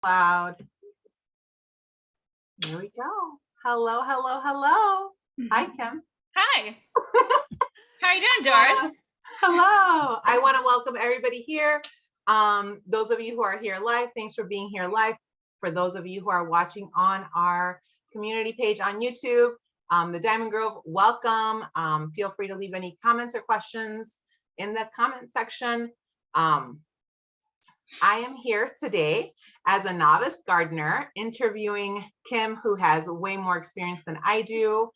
Loud. There we go. Hello, hello, hello. Hi, Kim. Hi. How are you doing, Doris? Hello. I want to welcome everybody here. Those of you who are here live, thanks for being here live. For those of you who are watching on our community page on YouTube, the Diamond Grove, welcome. Feel free to leave any comments or questions in the comment section. I am here today as a novice gardener interviewing Kim, who has way more experience than I do.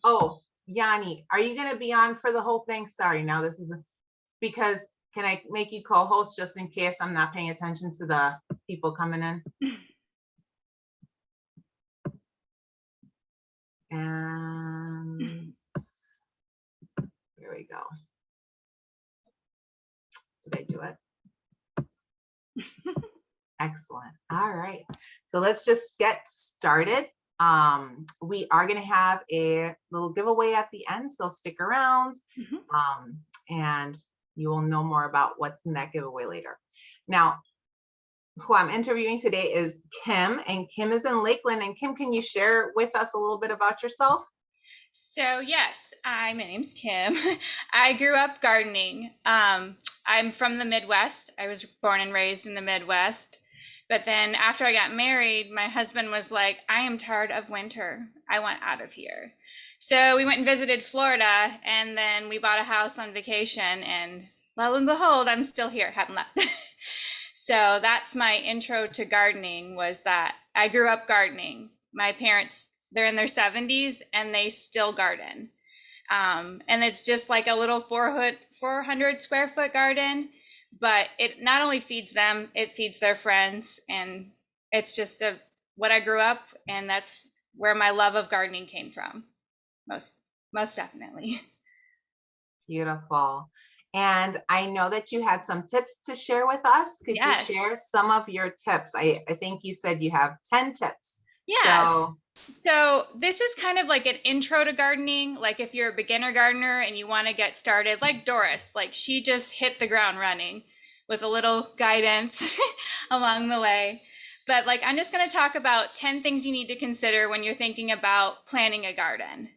Oh, Yanni, are you going to be on for the whole thing? Sorry, now this is because can I make you co-host just in case I'm not paying attention to the people coming in? And here we go. Did I do it? Excellent. All right. So let's just get started. We are going to have a little giveaway at the end, so stick around. And you will know more about what's in that giveaway later. Now, who I'm interviewing today is Kim, and Kim is in Lakeland. And Kim, can you share with us a little bit about yourself? So yes, my name's Kim. I grew up gardening. I'm from the Midwest. I was born and raised in the Midwest. But then after I got married, my husband was like, I am tired of winter. I want out of here. So we went and visited Florida, and then we bought a house on vacation, and lo and behold, I'm still here, haven't left. So that's my intro to gardening, was that I grew up gardening. My parents, they're in their 70s and they still garden. And it's just like a little 400 square foot garden, but it not only feeds them, it feeds their friends. And it's just what I grew up, and that's where my love of gardening came from, most definitely. Beautiful. And I know that you had some tips to share with us. Could you share some of your tips? I think you said you have 10 tips. Yeah. So this is kind of like an intro to gardening. Like if you're a beginner gardener and you want to get started, like Doris, like she just hit the ground running with a little guidance along the way. But like, I'm just going to talk about 10 things you need to consider when you're thinking about planting a garden.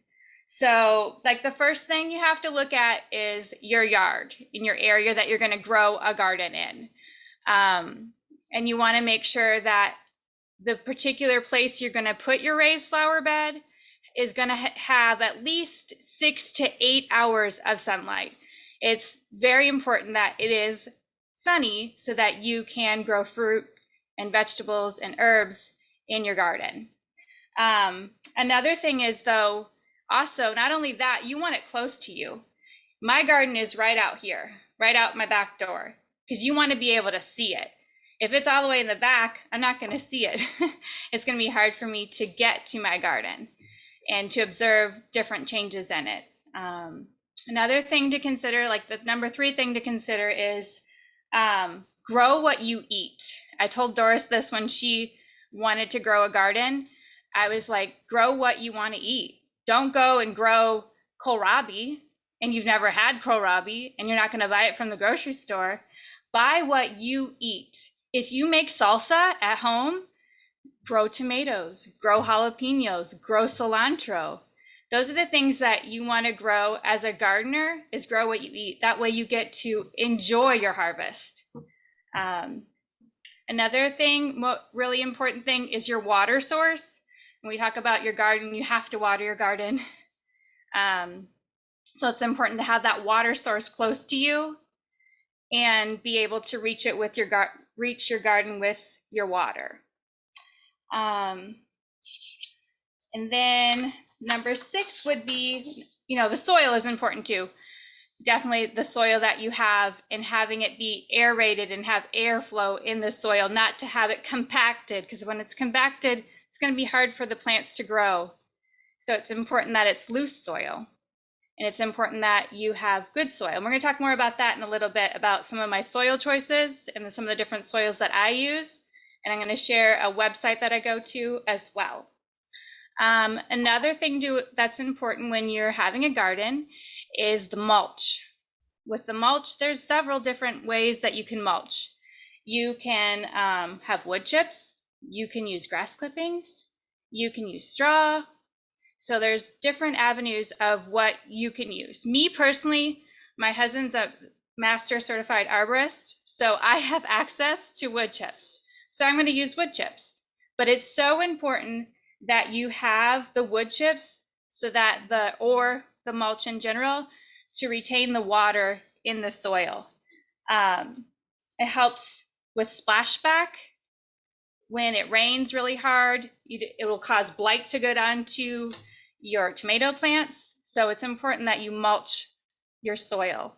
So like the first thing you have to look at is your yard, in your area that you're going to grow a garden in. And you want to make sure that the particular place you're going to put your raised flower bed is going to have at least 6 to 8 hours of sunlight. It's very important that it is sunny so that you can grow fruit and vegetables and herbs in your garden. Another thing is, though, also, not only that, you want it close to you. My garden is right out here, right out my back door, because you want to be able to see it. If it's all the way in the back, I'm not going to see it. It's going to be hard for me to get to my garden and to observe different changes in it. Another thing to consider, like the number 3 thing to consider, is grow what you eat. I told Doris this when she wanted to grow a garden. I was like, grow what you want to eat. Don't go and grow kohlrabi and you've never had kohlrabi and you're not going to buy it from the grocery store. Buy what you eat. If you make salsa at home, grow tomatoes, grow jalapenos, grow cilantro. Those are the things that you want to grow as a gardener, is grow what you eat. That way you get to enjoy your harvest. Another thing, really important thing, is your water source. When we talk about your garden, you have to water your garden. So it's important to have that water source close to you and be able to reach it with reach your garden with your water. And then number 6 would be, the soil is important too. Definitely the soil that you have, and having it be aerated and have airflow in the soil, not to have it compacted, because when it's compacted, it's going to be hard for the plants to grow. So it's important that it's loose soil, and it's important that you have good soil. And we're going to talk more about that in a little bit, about some of my soil choices and some of the different soils that I use. And I'm going to share a website that I go to as well. Another thing that's important when you're having a garden is the mulch. With the mulch, there's several different ways that you can mulch. You can have wood chips. You can use grass clippings. You can use straw. So there's different avenues of what you can use. Me personally, my husband's a master certified arborist, so I have access to wood chips. So I'm going to use wood chips. But it's so important that you have the wood chips so that the mulch in general, to retain the water in the soil. It helps with splashback. When it rains really hard, it will cause blight to go down to your tomato plants. So it's important that you mulch your soil.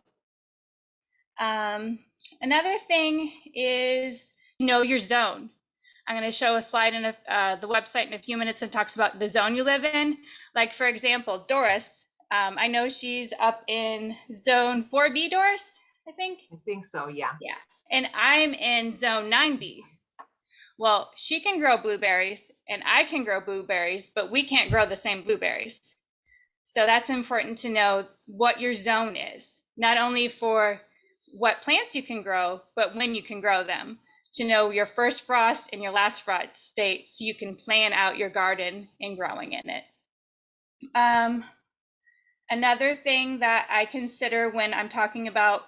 Another thing is know your zone. I'm going to show a slide in the website in a few minutes that talks about the zone you live in. Like, for example, Doris, I know she's up in zone 4B, Doris, I think. I think so, yeah. Yeah. And I'm in zone 9B. Well, she can grow blueberries and I can grow blueberries, but we can't grow the same blueberries. So that's important to know what your zone is, not only for what plants you can grow, but when you can grow them, to know your first frost and your last frost state so you can plan out your garden and growing in it. Another thing that I consider when I'm talking about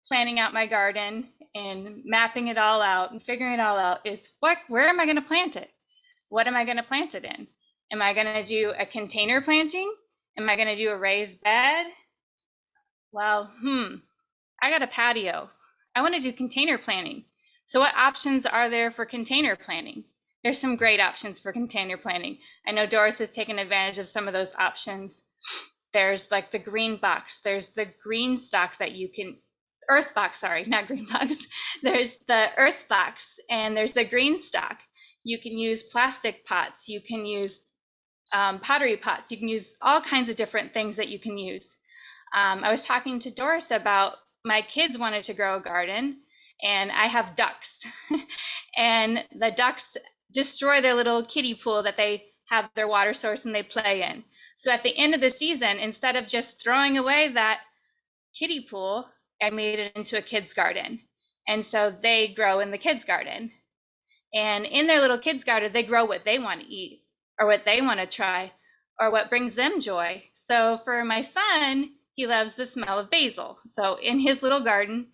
planning out my garden and mapping it all out and figuring it all out is where am I going to plant it? What am I going to plant it in? Am I going to do a container planting? Am I going to do a raised bed? Well, I got a patio. I want to do container planting. So what options are there for container planting? There's some great options for container planting. I know Doris has taken advantage of some of those options. There's like the green box. There's the green stock that you can, earth box, sorry, not green box. There's the earth box and there's the green stock. You can use plastic pots. You can use pottery pots. You can use all kinds of different things that you can use. I was talking to Doris about my kids wanted to grow a garden and I have ducks and the ducks destroy their little kiddie pool that they have their water source and they play in. So at the end of the season, instead of just throwing away that kiddie pool, I made it into a kid's garden. And so they grow in the kids' garden. And in their little kids' garden, they grow what they want to eat or what they want to try or what brings them joy. So for my son, he loves the smell of basil. So in his little garden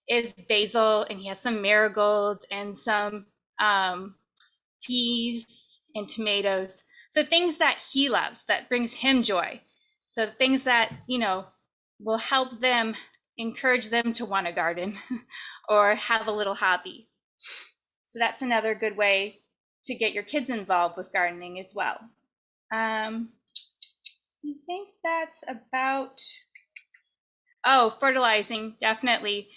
is basil, and he has some marigolds and some peas and tomatoes. So things that he loves, that brings him joy. So things that, will help them, encourage them to want a garden or have a little hobby. So that's another good way to get your kids involved with gardening as well. I think that's about, fertilizing, definitely.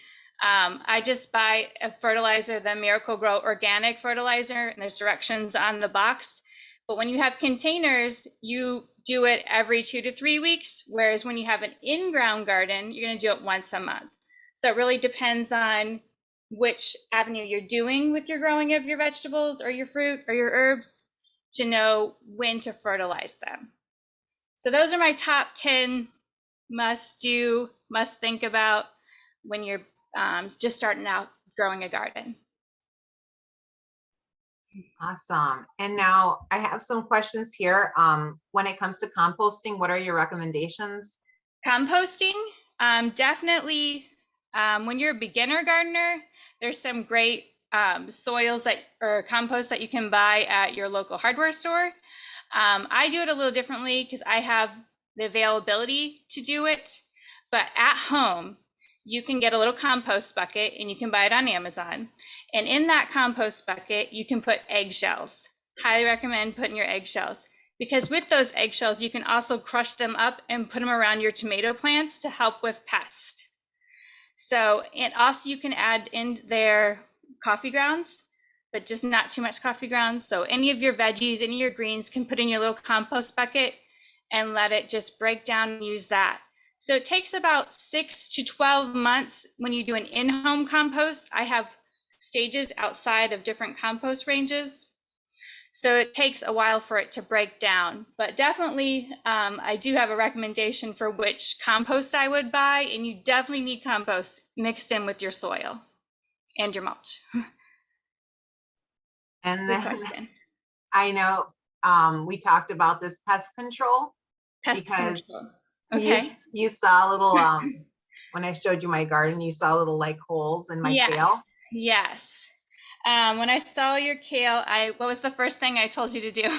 I just buy a fertilizer, the Miracle Grow organic fertilizer, and there's directions on the box. But when you have containers, you do it every 2 to 3 weeks, whereas when you have an in-ground garden, you're going to do it once a month. So it really depends on which avenue you're doing with your growing of your vegetables or your fruit or your herbs to know when to fertilize them. So those are my top 10 must do, must think about when you're just starting out growing a garden. Awesome. And now I have some questions here. When it comes to composting, what are your recommendations? Composting, definitely when you're a beginner gardener, there's some great soils or compost that you can buy at your local hardware store. I do it a little differently because I have the availability to do it, but at home, you can get a little compost bucket and you can buy it on Amazon. And in that compost bucket, you can put eggshells. Highly recommend putting your eggshells, because with those eggshells, you can also crush them up and put them around your tomato plants to help with pests. So, and also you can add in there coffee grounds, but just not too much coffee grounds. So any of your veggies, any of your greens can put in your little compost bucket and let it just break down and use that. So it takes about 6 to 12 months when you do an in-home compost. I have stages outside of different compost ranges. So it takes a while for it to break down, but definitely I do have a recommendation for which compost I would buy, and you definitely need compost mixed in with your soil and your mulch. And Good then question. I know we talked about this pest control Pest because control. you Okay. you saw a little when I showed you my garden, you saw little like holes in my Yes. kale. Yes. When I saw your kale, what was the first thing I told you to do?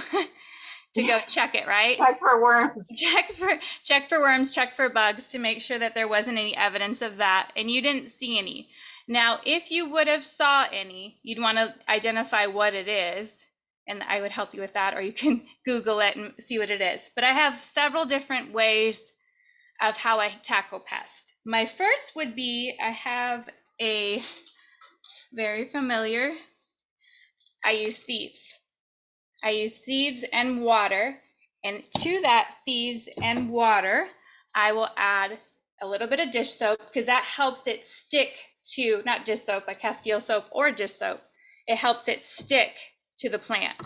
To go check it, right? Check for worms. Check for worms, check for bugs to make sure that there wasn't any evidence of that, and you didn't see any. Now, if you would have saw any, you'd want to identify what it is, and I would help you with that, or you can Google it and see what it is. But I have several different ways of how I tackle pest. My first would be I have a very familiar, I use thieves. I use thieves and water, and to that thieves and water, I will add a little bit of dish soap because that helps it stick to, not dish soap, like Castile soap or dish soap. It helps it stick to the plant.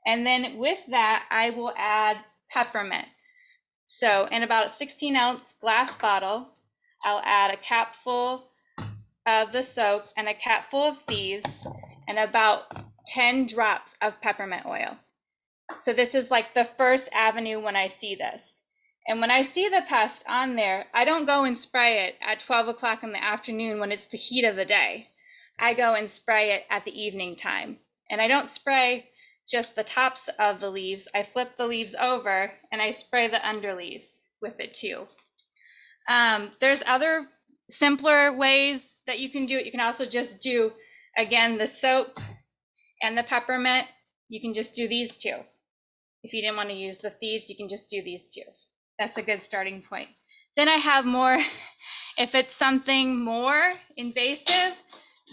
And then with that, I will add peppermint. So in about a 16-ounce glass bottle, I'll add a capful of the soap and a capful of thieves and about 10 drops of peppermint oil. So this is like the first avenue when I see this. And when I see the pest on there, I don't go and spray it at 12 o'clock in the afternoon when it's the heat of the day. I go and spray it at the evening time. And I don't spray just the tops of the leaves. I flip the leaves over and I spray the underleaves with it too. There's other simpler ways that you can do it. You can also just do, again, the soap and the peppermint. You can just do these two. If you didn't want to use the thieves, you can just do these two. That's a good starting point. Then I have more, if it's something more invasive,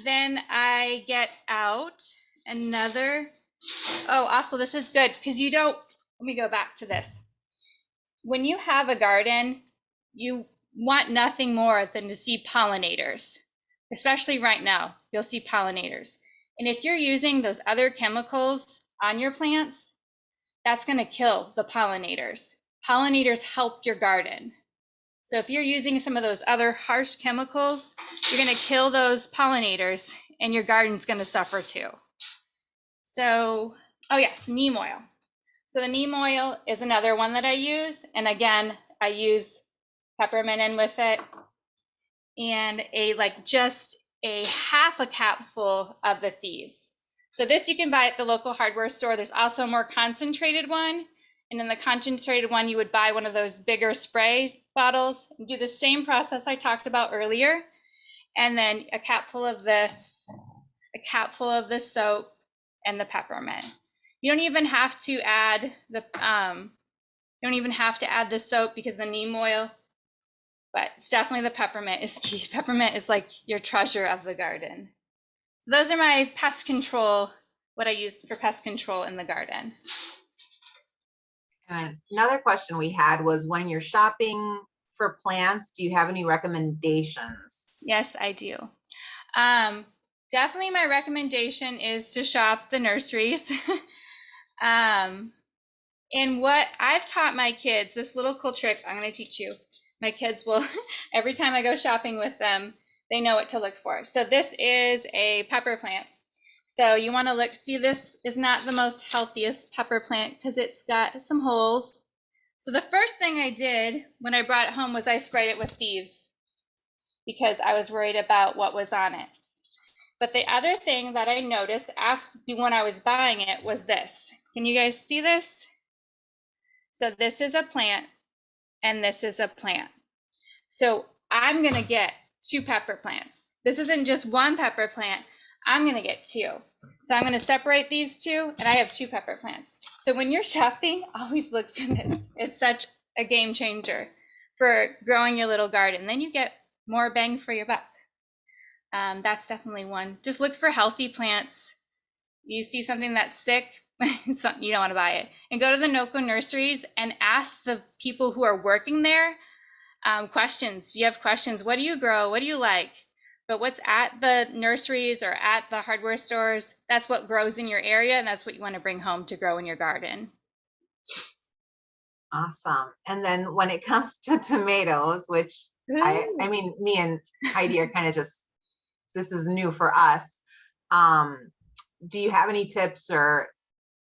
then I get out another, oh, also this is good because you don't, let me go back to this. When you have a garden, you want nothing more than to see pollinators, especially right now, you'll see pollinators. And if you're using those other chemicals on your plants, that's going to kill the pollinators. Pollinators help your garden. So if you're using some of those other harsh chemicals, you're going to kill those pollinators and your garden's going to suffer too. So, oh yes, neem oil. So the neem oil is another one that I use. And again, I use peppermint in with it and just a half a capful of the thieves. So this you can buy at the local hardware store. There's also a more concentrated one. And in the concentrated one, you would buy one of those bigger spray bottles and do the same process I talked about earlier. And then a capful of this, a capful of the soap and the peppermint. You don't even have to add the soap because the neem oil, but it's definitely the peppermint is key. Peppermint is like your treasure of the garden. So those are my pest control, what I use for pest control in the garden. And another question we had was, when you're shopping for plants, do you have any recommendations? Yes, I do. Definitely my recommendation is to shop the nurseries. And what I've taught my kids, this little cool trick I'm going to teach you. My kids will, every time I go shopping with them, they know what to look for. So this is a pepper plant. So you want to look, see, this is not the most healthiest pepper plant because it's got some holes. So the first thing I did when I brought it home was I sprayed it with thieves because I was worried about what was on it. But the other thing that I noticed after when I was buying it was this. Can you guys see this? So this is a plant and this is a plant. So I'm going to get 2 pepper plants. This isn't just one pepper plant. I'm going to get 2. So I'm going to separate these 2 and I have 2 pepper plants. So when you're shopping, always look for this. It's such a game changer for growing your little garden. Then you get more bang for your buck. That's definitely one. Just look for healthy plants. You see something that's sick, you don't want to buy it. And go to the NOCO nurseries and ask the people who are working there questions. If you have questions, what do you grow? What do you like? But what's at the nurseries or at the hardware stores, that's what grows in your area, and that's what you want to bring home to grow in your garden. Awesome. And then when it comes to tomatoes, which I mean, me and Heidi are kind of just, this is new for us. do you have any tips or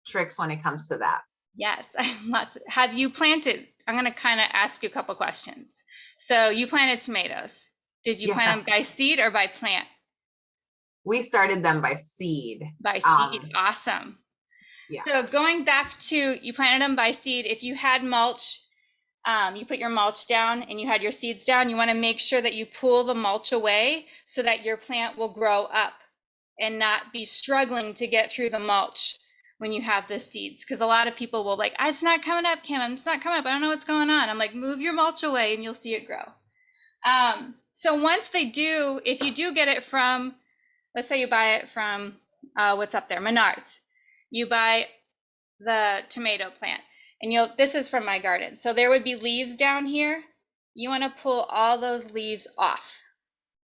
tricks when it comes to that? Yes, I have lots. Have you planted? I'm going to kind of ask you a couple questions. So you planted tomatoes. Did you plant Yes, them by seed or by plant? we started them by seed. By seed. Awesome. Yeah. So going back to, you planted them by seed. If you had mulch, you put your mulch down and you had your seeds down, you want to make sure that you pull the mulch away so that your plant will grow up and not be struggling to get through the mulch when you have the seeds. Because a lot of people will like, it's not coming up, Kim. It's not coming up. I don't know what's going on. I'm like, move your mulch away and you'll see it grow. So once they do, if you do get it from, let's say you buy it from, what's up there, Menards, you buy the tomato plant and this is from my garden. So there would be leaves down here. You want to pull all those leaves off.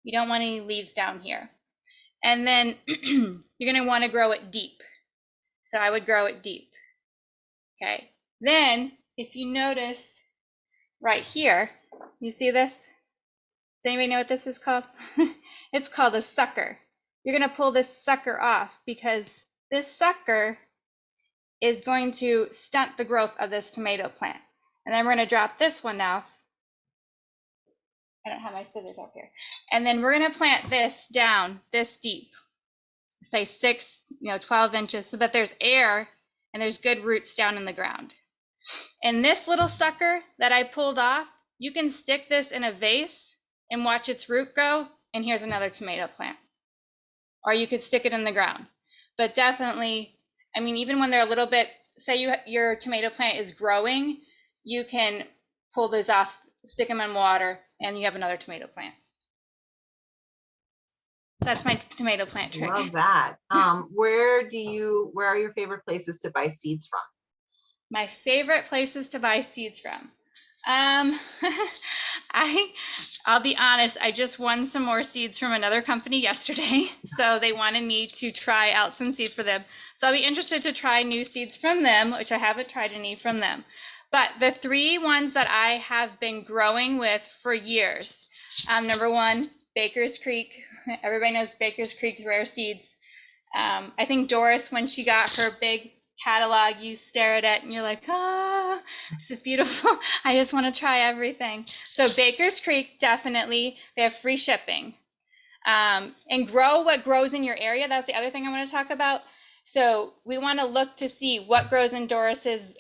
You don't want any leaves down here. And then you're going to want to grow it deep. So I would grow it deep. Okay. Then if you notice right here, you see this? Does anybody know what this is called? It's called a sucker. You're going to pull this sucker off because this sucker is going to stunt the growth of this tomato plant. And then we're going to drop this one off. I don't have my scissors up here. And then we're going to plant this down this deep, say 6, 12 inches, so that there's air and there's good roots down in the ground. And this little sucker that I pulled off, you can stick this in a vase and watch its root grow. And here's another tomato plant. Or you could stick it in the ground. But definitely, I mean, even when they're a little bit, say your tomato plant is growing, you can pull those off, stick them in water, and you have another tomato plant. That's my tomato plant trick. Love that. Where are your favorite places to buy seeds from? My favorite places to buy seeds from. I'll be honest, I just won some more seeds from another company yesterday. So they wanted me to try out some seeds for them. So I'll be interested to try new seeds from them, which I haven't tried any from them. But the 3 ones that I have been growing with for years, number 1, Baker's Creek. Everybody knows Baker's Creek rare seeds. I think Doris, when she got her big catalog, you stare at it and you're like, this is beautiful. I just want to try everything. So Baker's Creek, definitely. They have free shipping. And grow what grows in your area. That's the other thing I want to talk about. So we want to look to see what grows in Doris's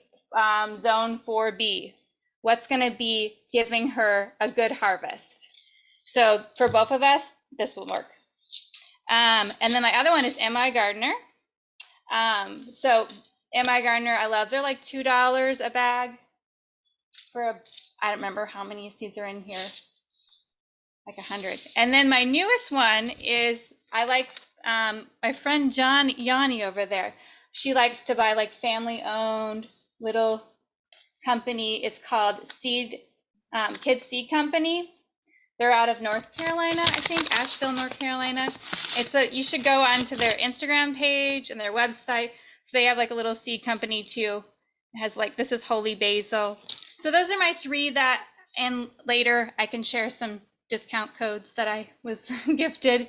zone 4B. What's going to be giving her a good harvest. So for both of us, this will work. And then my other one is M.I. Gardner. So M.I. Gardner, I love. They're like $2 a bag for I don't remember how many seeds are in here, like 100. And then my newest one is, I like my friend Yanni over there. She likes to buy like family-owned little company. It's called Kids Seed Company. They're out of North Carolina, I think, Asheville, North Carolina. You should go onto their Instagram page and their website. So they have like a little seed company too. It has like, this is holy basil. So those are my 3 that, and later I can share some discount codes that I was gifted.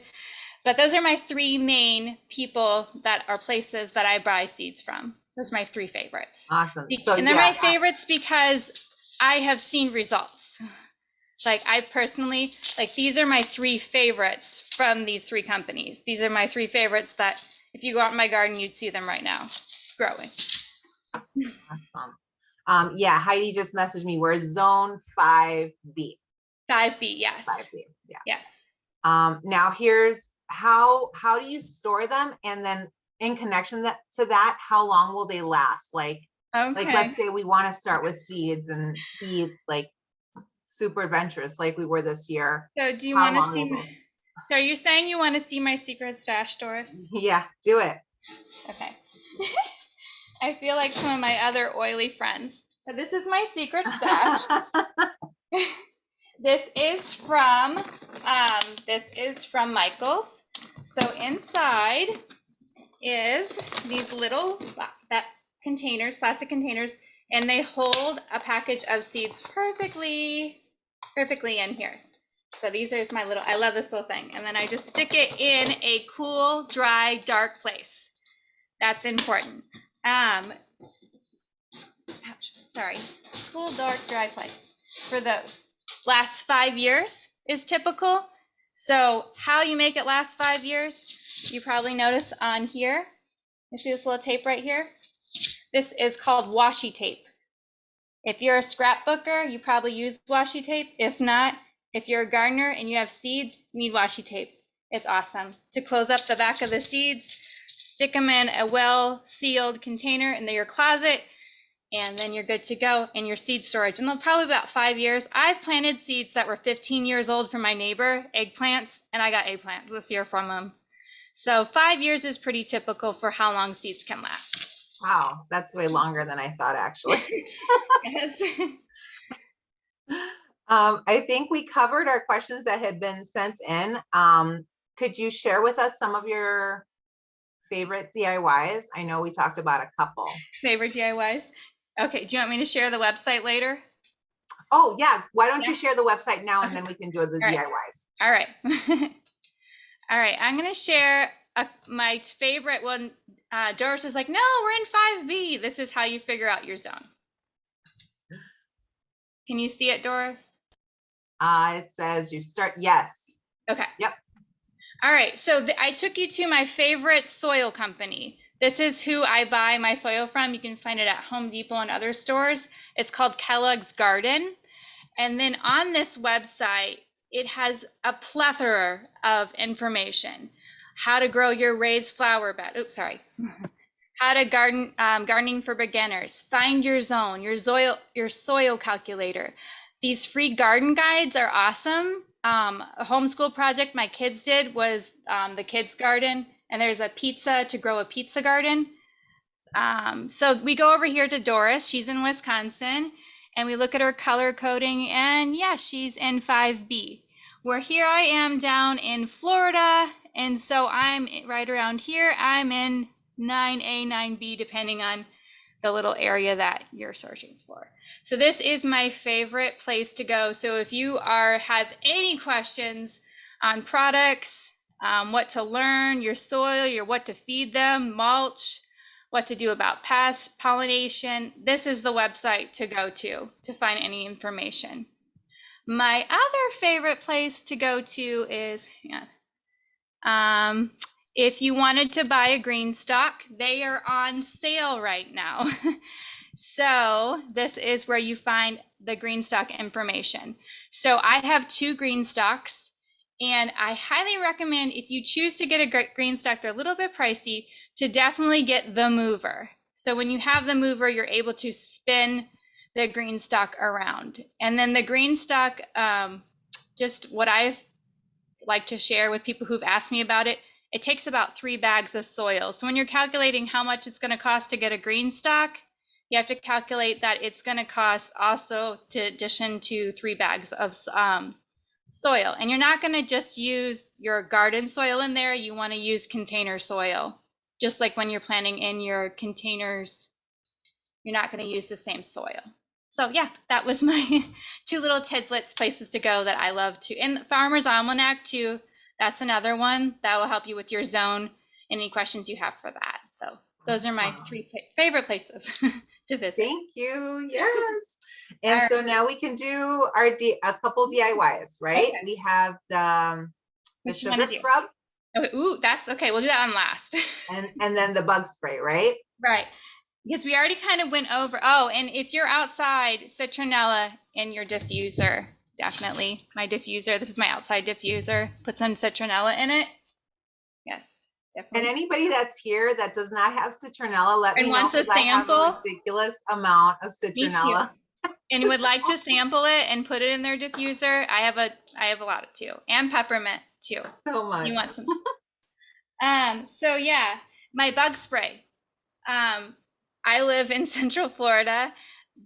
But those are my 3 main people that are places that I buy seeds from. Those are my 3 favorites. Awesome. And they're my favorites because I have seen results. Like I personally, like these are my 3 favorites from these 3 companies. These are my 3 favorites that if you go out in my garden, you'd see them right now growing. Awesome. Yeah, Heidi just messaged me. We're zone 5B. 5B, yes. 5B, yeah. Yes. Now here's how do you store them? And then in connection to that, how long will they last? Like let's say we want to start with seeds and be like super adventurous like we were this year. So do you want to see so are you saying you want to see my secret stash, Doris? Yeah, do it. Okay. I feel like some of my other oily friends. So this is my secret stash. This is from Michael's. So inside is these little plastic containers, and they hold a package of seeds perfectly in here. So these are I love this little thing. And then I just stick it in a cool, dry, dark place. That's important. Ouch, sorry. Cool, dark, dry place for those. Last 5 years is typical. So how you make it last 5 years, you probably notice on here. You see this little tape right here? This is called washi tape. If you're a scrapbooker, you probably use washi tape. If not, if you're a gardener and you have seeds, you need washi tape. It's awesome to close up the back of the seeds, stick them in a well-sealed container in your closet, and then you're good to go in your seed storage. And they'll probably about 5 years. I've planted seeds that were 15 years old from my neighbor, eggplants, and I got eggplants this year from them. So 5 years is pretty typical for how long seeds can last. Wow, that's way longer than I thought, actually. Yes. I think we covered our questions that had been sent in. Could you share with us some of your favorite DIYs? I know we talked about a couple. Favorite DIYs? Okay, do you want me to share the website later? Oh, yeah. Why don't you share the website now and then we can do the DIYs. All right. All right, I'm going to share my favorite one. Doris is like, no, we're in 5B. This is how you figure out your zone. Can you see it, Doris? It says you start, yes. Okay. Yep. All right, so I took you to my favorite soil company. This is who I buy my soil from. You can find it at Home Depot and other stores. It's called Kellogg's Garden. And then on this website, it has a plethora of information. How to grow your raised flower bed. Oops, sorry. How to garden, gardening for beginners. Find your zone, your soil calculator. These free garden guides are awesome. A homeschool project my kids did was the kids' garden, and there's a pizza to grow a pizza garden. So we go over here to Doris. She's in Wisconsin, and we look at her color coding, and yeah, she's in 5B. Where here I am down in Florida, and so I'm right around here. I'm in 9A, 9B, depending on the little area that you're searching for. So this is my favorite place to go. So if you have any questions on products, what to learn, your soil, what to feed them, mulch, what to do about pests, pollination, this is the website to go to find any information. My other favorite place to go to is, if you wanted to buy a green stock, they are on sale right now. So this is where you find the green stock information. So I have 2 green stocks, and I highly recommend, if you choose to get a green stock, they're a little bit pricey, to definitely get the mover. So when you have the mover, you're able to spin the green stock around. And then the green stock, just what I've like to share with people who've asked me about it, it takes about 3 bags of soil. So when you're calculating how much it's going to cost to get a green stock, you have to calculate that it's going to cost also, to addition to 3 bags of soil. And you're not going to just use your garden soil in there. You want to use container soil. Just like when you're planting in your containers, you're not going to use the same soil. So yeah, that was my 2 little tidbits, places to go that I love to. And Farmer's Almanac too, that's another one that will help you with your zone. Any questions you have for that. So those are my 3 favorite places to visit. Thank you. Yes. And so now we can do a couple DIYs, right? Okay. We have the sugar scrub. Okay. Ooh, that's okay. We'll do that on last. and then the bug spray, right? Right. Because we already kind of went over. Oh, and if you're outside, citronella in your diffuser, definitely. My diffuser, this is my outside diffuser. Put some citronella in it. Yes, definitely. And anybody that's here that does not have citronella, let me know, wants a sample. I have a ridiculous amount of citronella. And would like to sample it and put it in their diffuser. I have a lot of too, and peppermint too. So much. You want some? So yeah, my bug spray. I live in Central Florida.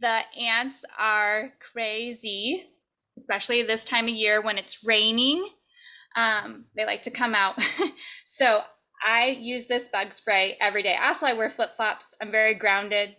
The ants are crazy, especially this time of year when it's raining. They like to come out. So I use this bug spray every day. Also, I wear flip-flops. I'm very grounded.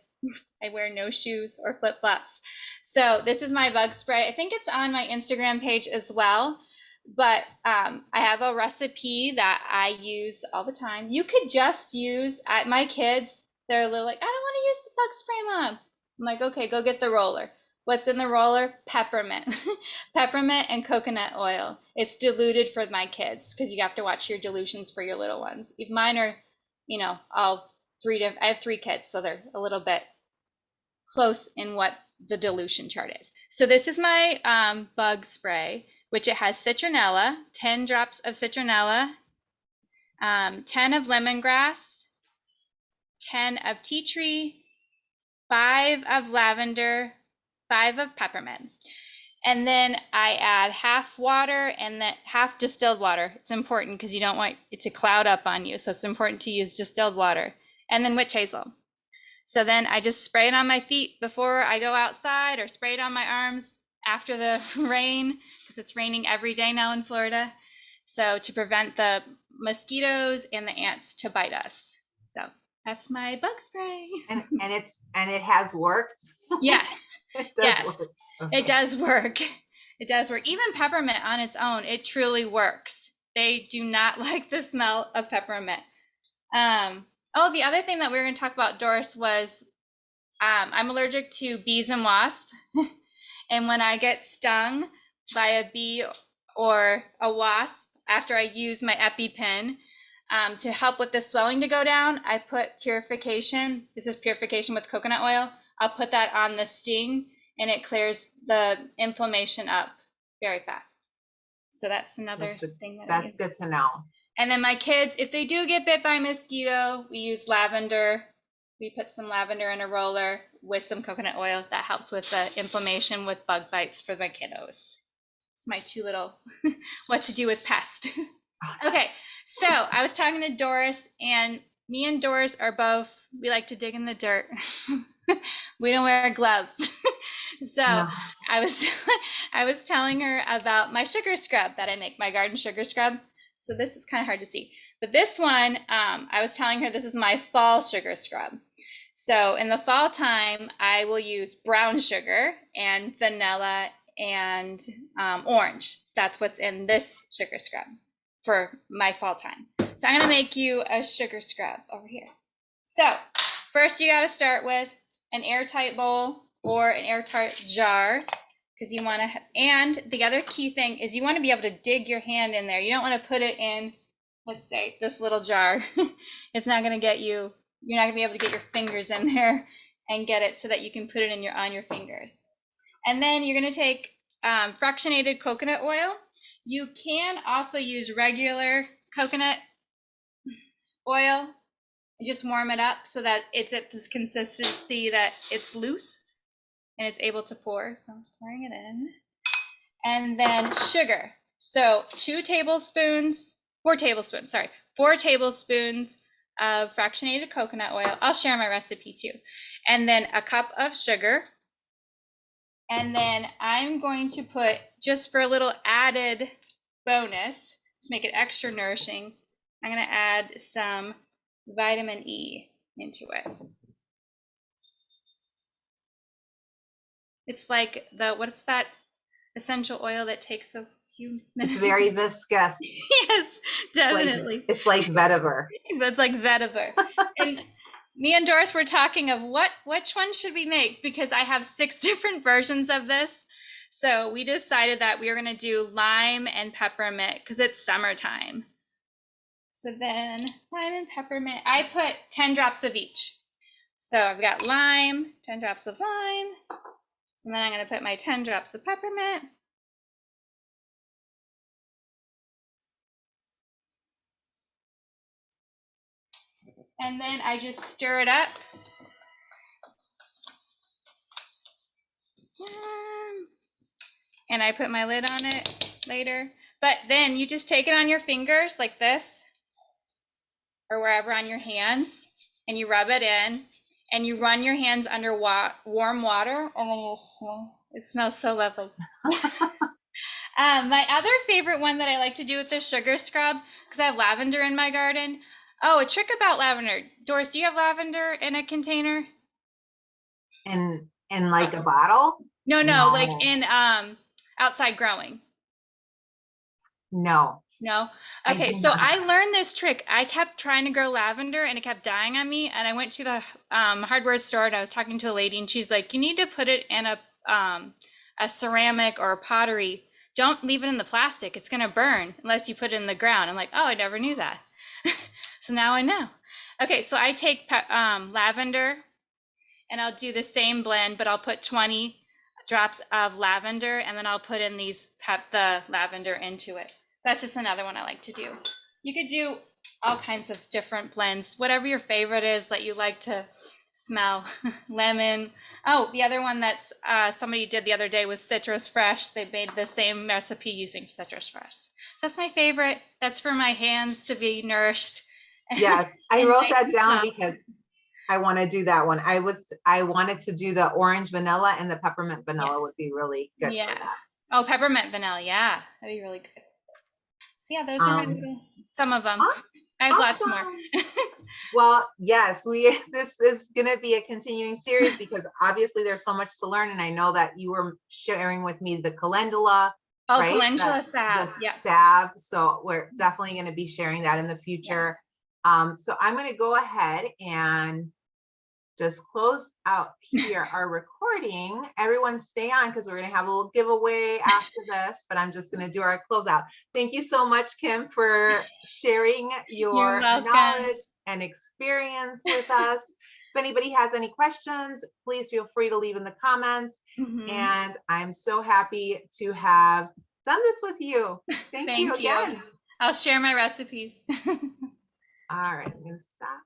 I wear no shoes or flip-flops. So this is my bug spray. I think it's on my Instagram page as well. But I have a recipe that I use all the time. You could just use, my kids, they're a little like, I don't want to use the bug spray, Mom. I'm like, okay, go get the roller. What's in the roller? Peppermint. Peppermint and coconut oil. It's diluted for my kids because you have to watch your dilutions for your little ones. If mine are, all I have 3 kids, so they're a little bit close in what the dilution chart is. So this is my bug spray, which it has citronella, 10 drops of citronella, 10 of lemongrass, 10 of tea tree, 5 of lavender, 5 of peppermint. And then I add half water and then half distilled water. It's important because you don't want it to cloud up on you. So it's important to use distilled water. And then witch hazel. So then I just spray it on my feet before I go outside, or spray it on my arms after the rain, because it's raining every day now in Florida. So to prevent the mosquitoes and the ants to bite us. So that's my bug spray. And it has worked. Yes. It does work. Okay. It does work. It does work. Even peppermint on its own, it truly works. They do not like the smell of peppermint. Oh, the other thing that we were going to talk about, Doris, was I'm allergic to bees and wasps. And when I get stung by a bee or a wasp, after I use my EpiPen to help with the swelling to go down, I put purification. This is purification with coconut oil. I'll put that on the sting, and it clears the inflammation up very fast. So that's another thing that's good to know. And then my kids, if they do get bit by a mosquito, we use lavender. We put some lavender in a roller with some coconut oil. That helps with the inflammation with bug bites for my kiddos. It's my 2 little what to do with pests. Okay, so I was talking to Doris, and me and Doris are both, we like to dig in the dirt. We don't wear gloves. So no. I was telling her about my sugar scrub that I make, my garden sugar scrub. So this is kind of hard to see, but this one, I was telling her this is my fall sugar scrub. So in the fall time, I will use brown sugar and vanilla and orange. So that's what's in this sugar scrub for my fall time. So I'm gonna make you a sugar scrub over here. So first you gotta start with an airtight bowl or an airtight jar, because you want to, and the other key thing is you want to be able to dig your hand in there. You don't want to put it in, let's say, this little jar. It's not going to get you, you're not going to be able to get your fingers in there and get it so that you can put it in on your fingers. And then you're going to take fractionated coconut oil. You can also use regular coconut oil and just warm it up so that it's at this consistency that it's loose and it's able to pour. So I'm pouring it in. And then sugar. So 4 tablespoons of fractionated coconut oil. I'll share my recipe too. And then a cup of sugar. And then I'm going to put, just for a little added bonus to make it extra nourishing, I'm going to add some vitamin E into it. It's like what's that essential oil that takes a few minutes? It's very viscous. Yes, definitely. It's like vetiver. It's like vetiver. And me and Doris were talking of which one should we make, because I have 6 different versions of this. So we decided that we were going to do lime and peppermint because it's summertime. So then lime and peppermint, I put 10 drops of each. So I've got lime, 10 drops of lime. And then I'm going to put my 10 drops of peppermint. And then I just stir it up. And I put my lid on it later. But then you just take it on your fingers like this, or wherever on your hands, and you rub it in. And you run your hands under warm water, and then you'll smell. It smells so lovely. My other favorite one that I like to do with this sugar scrub, because I have lavender in my garden. Oh, a trick about lavender. Doris, do you have lavender in a container? In like a bottle? No, like in outside growing. No, No? I do Okay, so not. I learned this trick. I kept trying to grow lavender and it kept dying on me. And I went to the hardware store and I was talking to a lady and she's like, you need to put it in a ceramic or a pottery. Don't leave it in the plastic. It's gonna burn unless you put it in the ground. I'm like, oh, I never knew that. So now I know. Okay, so I take lavender and I'll do the same blend, but I'll put 20 drops of lavender and then I'll put in the lavender into it. That's just another one I like to do. You could do all kinds of different blends, whatever your favorite is that you like to smell. Lemon. Oh, the other one that's somebody did the other day was citrus fresh. They made the same recipe using citrus fresh. So that's my favorite. That's for my hands to be nourished. Yes, I And wrote nice that and down soft. because I want to do that one. I wanted to do the orange vanilla, and the peppermint Yeah. vanilla would be really good for Yes. that. Oh, peppermint vanilla. Yeah, that'd be really good. So yeah, those are my Um, little, some of them. awesome. I have lots more. Awesome. Well, yes, we this is going to be a continuing series because obviously there's so much to learn, and I know that you were sharing with me the calendula, Oh, right? calendula The salve. Yeah. salve. So we're definitely going to be sharing that in the Yeah. future. So I'm going to go ahead and just close out here our recording. Everyone stay on because we're going to have a little giveaway after this, but I'm just going to do our closeout. Thank you so much, Kim, for sharing You're your welcome. knowledge and experience with us. If anybody has any questions, please feel free to leave in the comments. Hmm. And I'm so happy to have done this with you. Thank you Thank you. again. I'll share my recipes. All right, I'm going to stop.